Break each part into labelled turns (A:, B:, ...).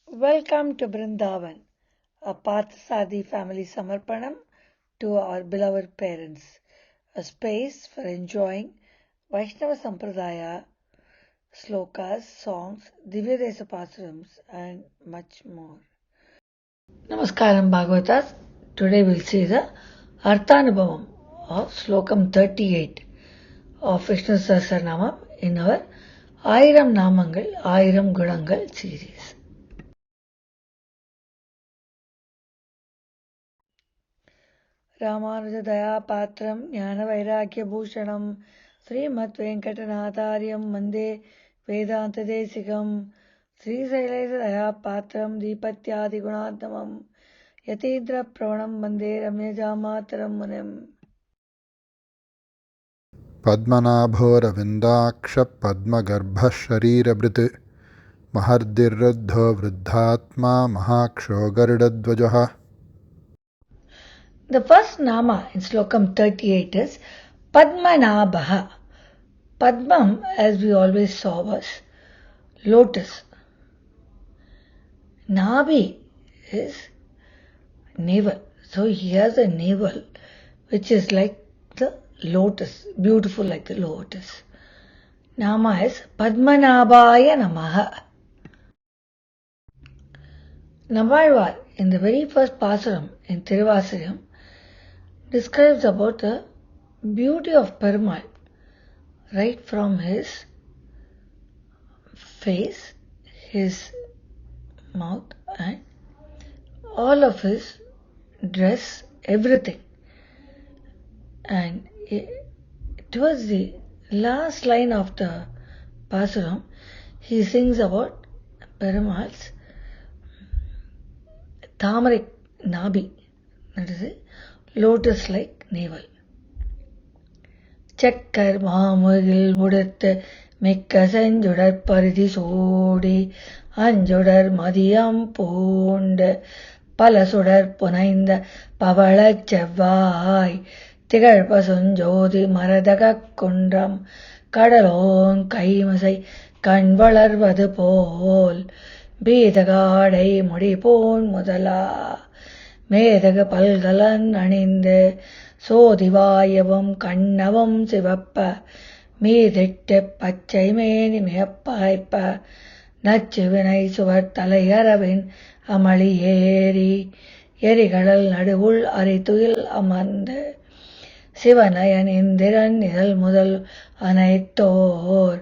A: Welcome to Brindavan, a Parthasadi family Samarpanam to our beloved parents, a space for enjoying Vaishnava Sampradaya, Slokas, songs, Divyadesa Pasarams, and much more. Namaskaram Bhagavatas. Today we'll see the Arthanubhavam of Slokam 38 of Vishnu Sahasranamam in our Ayiram Namangal, Ayiram Gunangal series. रामानुजदयापात्रं ज्ञानवैराग्यभूषणं श्रीमद्वेङ्कटनाथार्यं वन्दे वेदान्तदेशिकं श्रीशैलेशदयापात्रं दीपत्यादिगुणात्मकं यतीन्द्रप्रवणं वन्दे रम्यजामातरं मुनिम्
B: पद्मनाभोरविन्दाक्षपद्मगर्भः शरीरभृत् महर्दिर्वृद्धो वृद्धात्मा महाक्षो गरुडध्वजः.
A: The first nama in Slokam 38 is Padmanabha. Padmam, as we always saw, was lotus. Nabhi is navel. So he has a navel which is like the lotus, beautiful like the lotus. Nama is Padmanabhaya Namaha. Namalvar, in the very first Pasaram in Tiruvasiram, describes about the beauty of Perumal right from his face, his mouth, and all of his dress, everything. And towards the last line of the Pasuram, he sings about Perumal's Thamarik Nabi, that is a lotus-like navel. Chakkar Maamugil Mudatta Mikka Sanjudar Paridi Sodi Anjudar Madiyam Pond Palasudar Punainda Pavalak Chavai Tigarpasun Jodi Maradaka Kundram Kadalon Kaimasai Kanvalar Vadapol Bidagade Mudipon Mudala Medaga Palgalan Aninde Sodivayavam Kannavam Sivappa Meditte Pachimeni Meapaipa Nachivinai Suvartalayaravan Amali Eri Erigadal Nadavul Arituil Amande Sivanayan Indiran Nidal Mudal Anaitor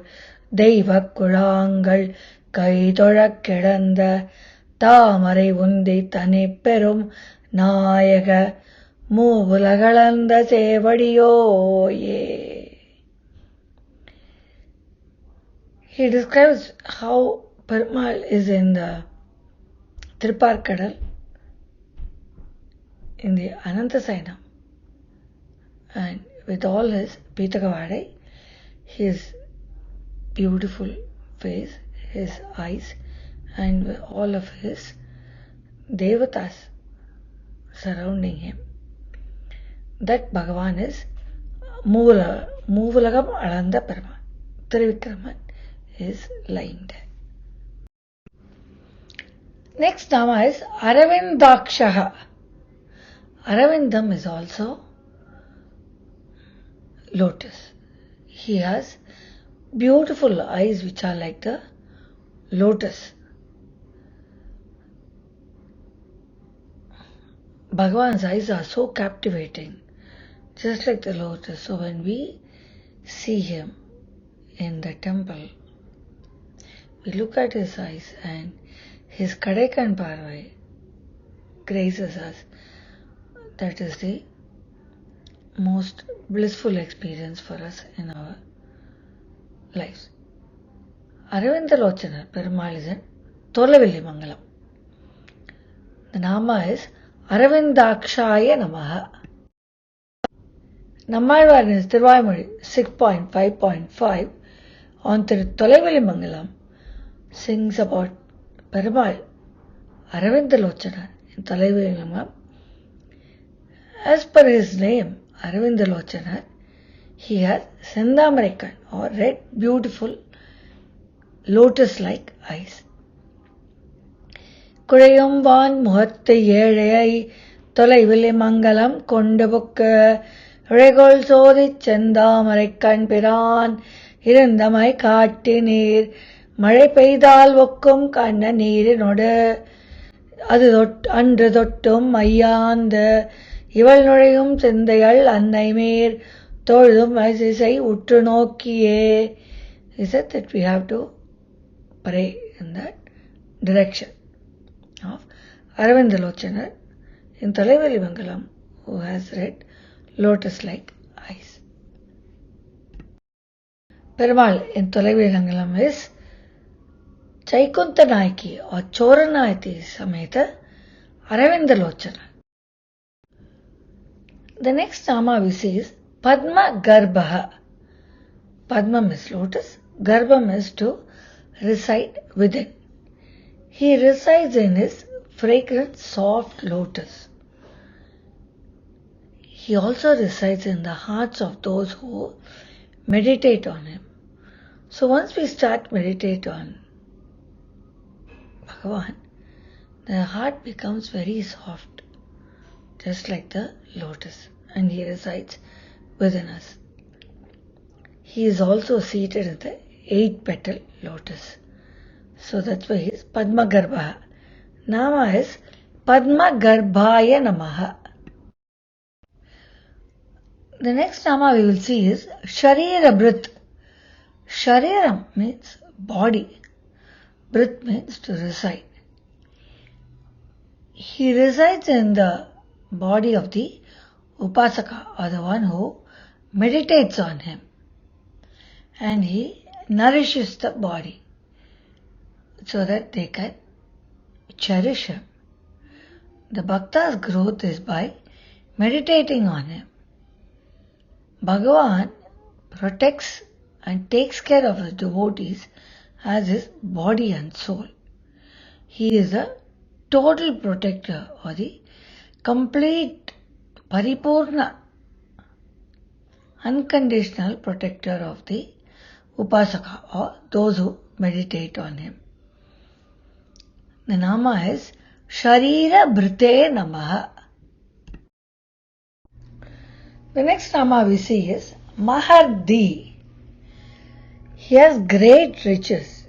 A: Devakurangal Kaitorak Kedanda Tamare Vundi Tani Perum Nayaga Muvulagalanda Sevadiyo ye. He describes how Perumal is in the Triparkadal, in the Anantasainam, and with all his Pitagavadai, his beautiful face, his eyes, and with all of his devatas surrounding him. That Bhagavan is Muvulagam Alanda Perumal. Trivikraman is lying there. Next nama is Aravindakshaha. Aravindam is also lotus. He has beautiful eyes which are like the lotus. Bhagavan's eyes are so captivating, just like the lotus. So when we see him in the temple, we look at his eyes and his Kadaikan Parvai graces us. That is the most blissful experience for us in our lives. Aravindalochana Perumal is in Tholavilli Mangalam. The nama is Aravindakshaya Namaha. Namalvar in his Tiruvamuri 6.5.5 on Tholavilli Mangalam sings about Perumal Aravindalochana in Tholavilli Mangalam. As per his name, Aravindalochana, he has Sendamarikan or red, beautiful, lotus-like eyes. குழையும் வான் முகத்து ஏழையை தொலைவிலே மங்கலம் கொண்டு புக்க இழைகோள் சோதிச் செந்தாமரைக் கண்பிரான் இருந்தமை காட்டி நீர் மழை பெய்தால் ஒக்கும் கண்ண நீரினொடு அது அன்று தொட்டும் மையாந்த இவள் நுழையும் சிந்தைகள் அன்னை மேற் தொழுதும் திசை உற்று நோக்கியே. He said that we have to pray in that direction of Aravinda Lochanar in Thalaivali Mangalam, who has read lotus-like eyes. Perumal in Thalaivali Mangalam is Chaikuntha Nayaki or Choranayati Sameta Aravinda Lochanar. The next nama we see is Padma Garbha. Padma means lotus, Garbha means to reside within. He resides in his fragrant soft lotus. He also resides in the hearts of those who meditate on him. So once we start meditate on Bhagavan, the heart becomes very soft, just like the lotus, and he resides within us. He is also seated in the 8-petal lotus. So that's why he is Padma Garbha. Nama is Padma Garbhaya Namaha. The next nama we will see is Sharira Brit. Shariram means body. Brit means to reside. He resides in the body of the Upasaka, or the one who meditates on him. And he nourishes the body so that they can cherish him. The Bhakta's growth is by meditating on him. Bhagavan protects and takes care of his devotees as his body and soul. He is a total protector, or the complete Paripurna unconditional protector of the Upasaka, or those who meditate on him. The nama is Sharira Brite Namaha. The next nama we see is Mahardi. He has great riches.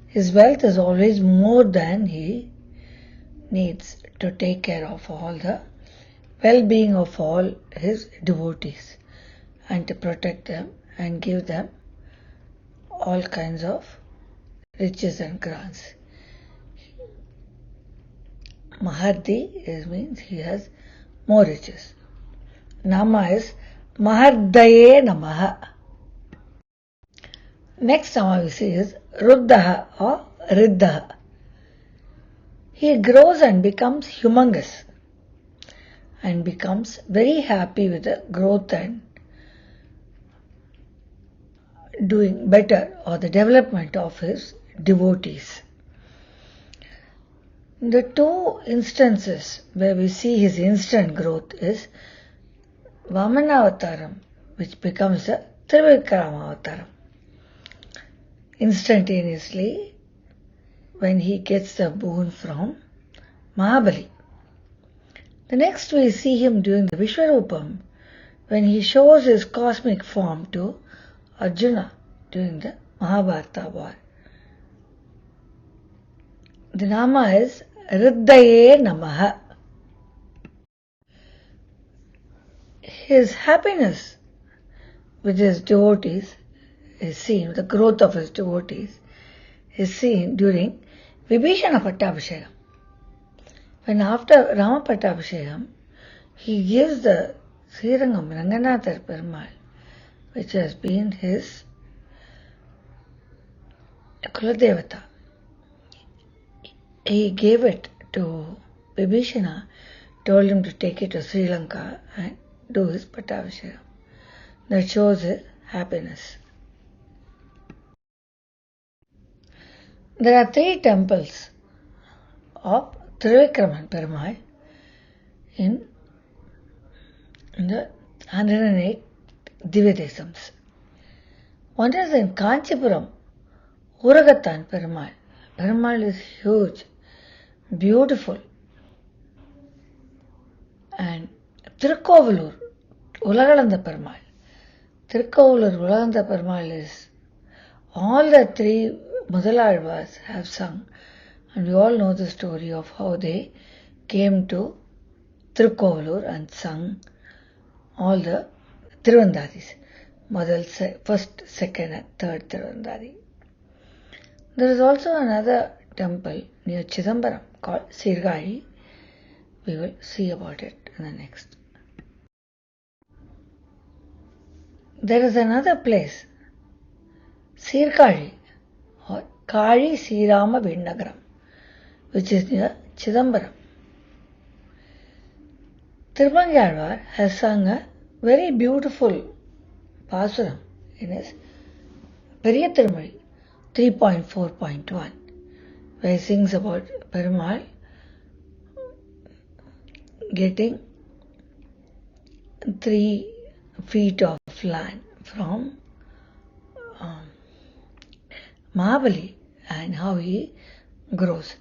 A: His wealth is always more than he needs to take care of all the well-being of all his devotees and to protect them and give them all kinds of riches and grants. Mahardi means he has more riches. Nama is Mahardaye Namaha. Next nama we see is Ruddaha or Riddha. He grows and becomes humongous and becomes very happy with the growth and doing better, or the development of his devotees. The two instances where we see his instant growth is Vamanavataram, which becomes the Trivikramadavaram. Instantaneously, when he gets the boon from Mahabali. The next we see him doing the Vishwarupam, when he shows his cosmic form to Arjuna during the Mahabharata war. The nama is Riddaye Namaha. His happiness with his devotees is seen, the growth of his devotees is seen during Vibhishana Pattabhishekam. When after Rama Pattabhishekam, he gives the Srirangam Ranganathar Perumal, which has been his Kuladevata. He gave it to Vibhishana, told him to take it to Sri Lanka and do his Pattabhishekam. That shows his happiness. There are 3 temples of Trivikraman Perumal in the 108 Divyadesams. One is in Kanchipuram, Uragattan Perumal. Perumal is huge, beautiful. And Tirukkovalur, Ulagalanda Perumal. Tirukkovalur, Ulagalanda Perumal is all the three Mudalalvars have sung, and we all know the story of how they came to Tirukkovalur and sung all the Tiruvandadis, first, second and third Tiruvandadi. There is also another temple near Chidambaram called Sirgali. We will see about it in the next. There is another place, Sirkali or Kali Srirama Vinnagaram, which is near Chidambaram. Tirumangalvar has sung a very beautiful Pasuram in his Periya Tirumazhi 3.4.1, where he sings about Perumal getting 3 feet of land from Mahabali and how he grows.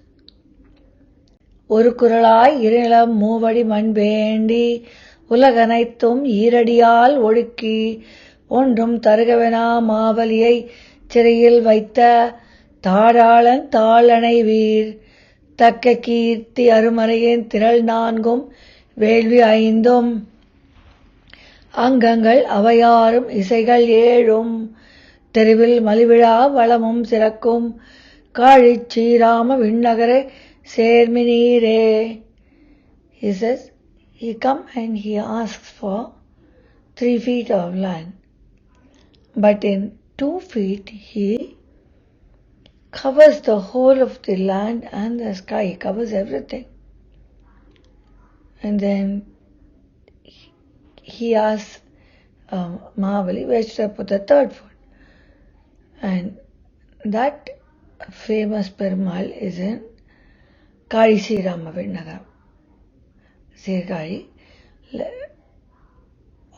A: ஒரு குரலாய் இருநிலம் மூவடி மண் வேண்டி உலகனைத்தும் ஈரடியால் ஒடுக்கி ஒன்றும் தருகவெனா மாவலியை சிறையில் வைத்த தாடாளன் தாளனை வீர் தக்க கீர்த்தி அருமறையின் திரள் 4 வேள்வி 5 அங்கங்கள் அவையாரும் இசைகள் 7 தெருவில் மலிவிழா வளமும் சிறக்கும் காழிச் Srirama விண்ணகரே சேர்மினீரே. He says, he comes and he asks for 3 feet of land, but in 2 feet he covers the whole of the land and the sky, he covers everything. And then he asks Mahabali, where should I put the 3rd foot? And that famous Perumal is in Kali Srirama Vinnagaram, Sirgali.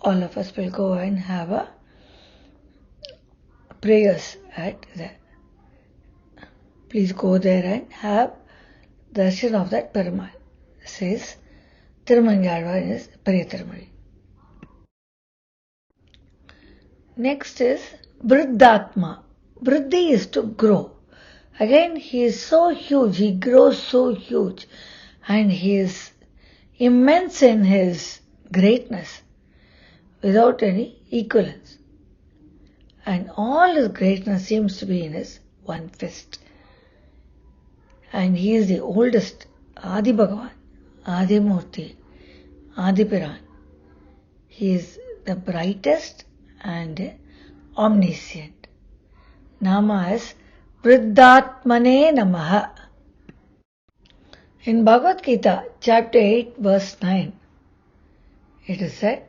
A: All of us will go and have a prayers at there. Please go there and have darshan of that Perumal, says Tirumangalvar in his Periya Tirumazhi. Next is Vriddhatma. Vriddhi is to grow. Again, he is so huge, he grows so huge, and he is immense in his greatness without any equivalence. And all his greatness seems to be in his one fist. And he is the oldest, Adi Bhagavan, Adi Murti, Adi Piran. He is the brightest and omniscient. Nama is Vriddhatmane Namaha. In Bhagavad Gita, chapter 8, verse 9, it is said,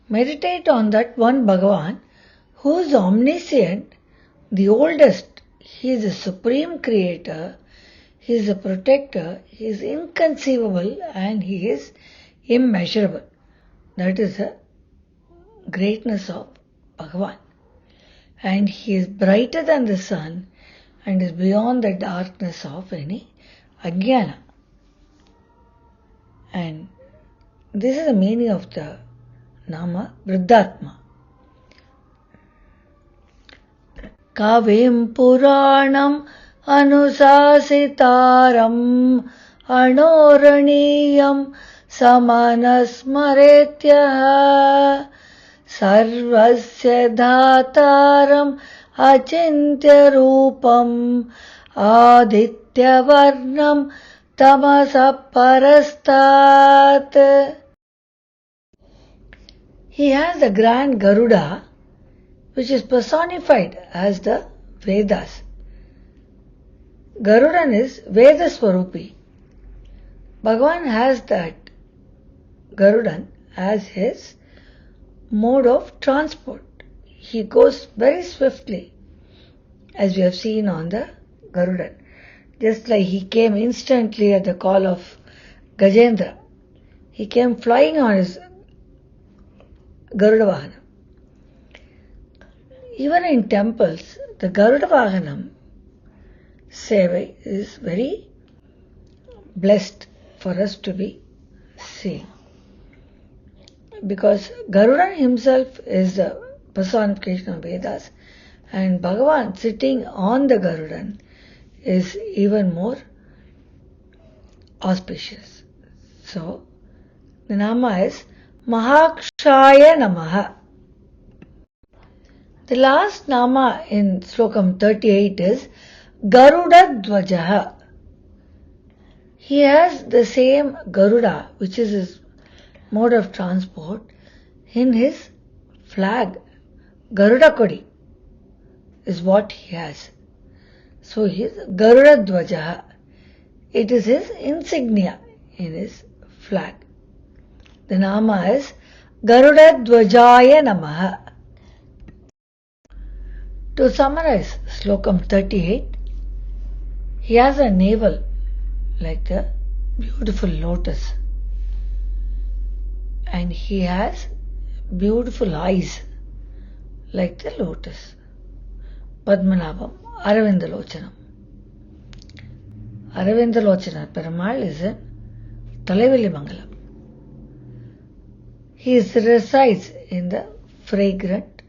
A: meditate on that one Bhagavan who is omniscient, the oldest. He is the supreme creator, he is the protector, he is inconceivable and he is immeasurable. That is the greatness of Bhagavan. And he is brighter than the sun and is beyond the darkness of any ajnana. And this is the meaning of the Nama Vriddhatma. Kavim Puranam Anusasitaram Anoraniyam Samanasmaretya Sarvasya Dhataram Achintya Rupam Aditya Varnam Tamasa Parastat. He has the grand Garuda, which is personified as the Vedas. Garudan is Veda Swarupi. Bhagavan has that Garudan as his mode of transport. He goes very swiftly, as we have seen on the Garudan. Just like he came instantly at the call of Gajendra. He came flying on his Garuda Vahanam. Even in temples, the Garuda Vahanam Seva is very blessed for us to be seeing. Because Garudan himself is the personification of Vedas, and Bhagavan sitting on the Garudan is even more auspicious. So, the Nama is Mahakshaya Namaha. The last Nama in Slokam 38 is Garuda Dvajaha. He has the same Garuda, which is his mode of transport, in his flag. Garuda Kodi is what he has. So his Garuda Dvajaha, it is his insignia in his flag. The Nama is Garuda Dvajaya Namaha. To summarize Slokam 38, he has a navel like a beautiful lotus, and he has beautiful eyes like the lotus. Padmanabham, Aravindalochanam. Aravindalochana Perumal is in Thalaivelli. He resides in the fragrant,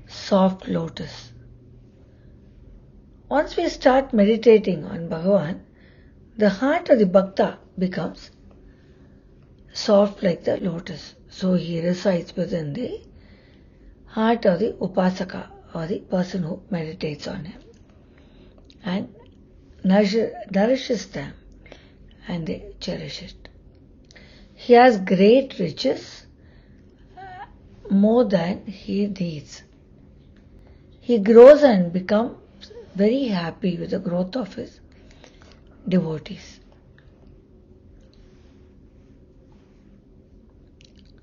A: soft lotus. Once we start meditating on Bhagavan, the heart of the Bhakta becomes soft like the lotus. So he resides within the heart of the Upasaka, or the person who meditates on him, and nourishes them, and they cherish it. He has great riches, more than he needs. He grows and becomes very happy with the growth of his devotees.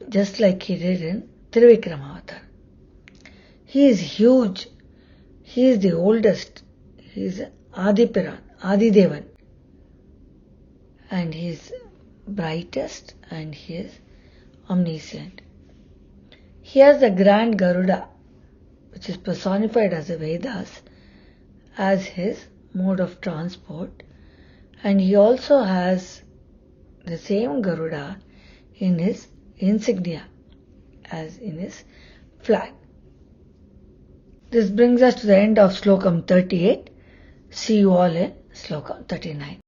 A: Just like he did in Trivikramavatar. He is huge. He is the oldest. He is Adipiran, Adidevan. And he is brightest, and he is omniscient. He has the grand Garuda, which is personified as the Vedas, as his mode of transport, and he also has the same Garuda in his insignia, as in his flag. This brings us to the end of Slokam 38. See you all in Slokam 39.